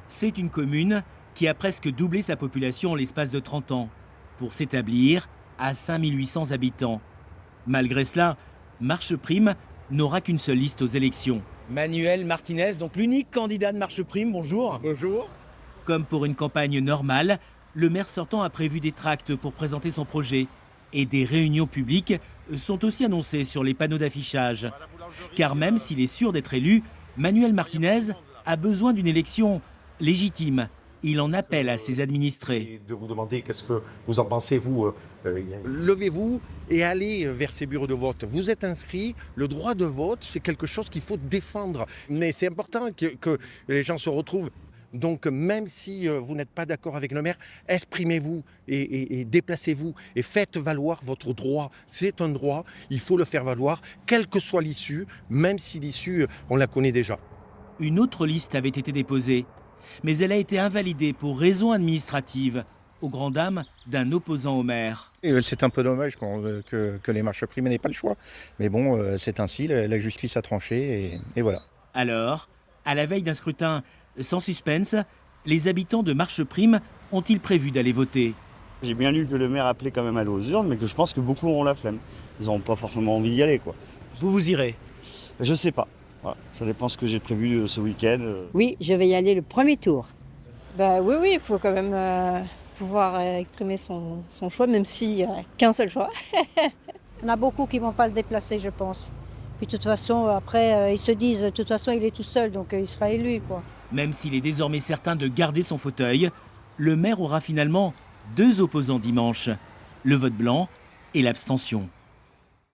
C'est une commune qui a presque doublé sa population en l'espace de 30 ans, pour s'établir à 5800 habitants. Malgré cela, Marche Prime n'aura qu'une seule liste aux élections. Manuel Martinez, donc l'unique candidat de Marche Prime, bonjour. Bonjour. Comme pour une campagne normale, le maire sortant a prévu des tracts pour présenter son projet. Et des réunions publiques sont aussi annoncées sur les panneaux d'affichage. Car même s'il est sûr d'être élu, Manuel Martinez a besoin d'une élection légitime. Il en appelle à ses administrés. De vous demander qu'est-ce que vous en pensez, vous. Levez-vous et allez vers ces bureaux de vote. Vous êtes inscrits, le droit de vote, c'est quelque chose qu'il faut défendre. Mais c'est important que les gens se retrouvent. Donc même si vous n'êtes pas d'accord avec le maire, exprimez-vous et déplacez-vous et faites valoir votre droit. C'est un droit, il faut le faire valoir, quelle que soit l'issue, même si l'issue, on la connaît déjà. Une autre liste avait été déposée, mais elle a été invalidée pour raisons administratives, aux grandes dames d'un opposant au maire. C'est un peu dommage que les Marche Prime n'aient pas le choix. Mais bon, c'est ainsi, la justice a tranché et voilà. Alors, à la veille d'un scrutin sans suspense, les habitants de Marche Prime ont-ils prévu d'aller voter? J'ai bien lu que le maire appelait quand même à aller aux urnes, mais que je pense que beaucoup auront la flemme. Ils n'auront pas forcément envie d'y aller, quoi. Vous irez? Je sais pas. Voilà. Ça dépend ce que j'ai prévu ce week-end. Oui, je vais y aller le premier tour. Oui, il faut quand même pouvoir exprimer son choix, même s'il n'y a qu'un seul choix. Il y en a beaucoup qui ne vont pas se déplacer, je pense. Puis de toute façon, après, ils se disent, de toute façon, il est tout seul, donc il sera élu, quoi. Même s'il est désormais certain de garder son fauteuil, le maire aura finalement deux opposants dimanche, le vote blanc et l'abstention.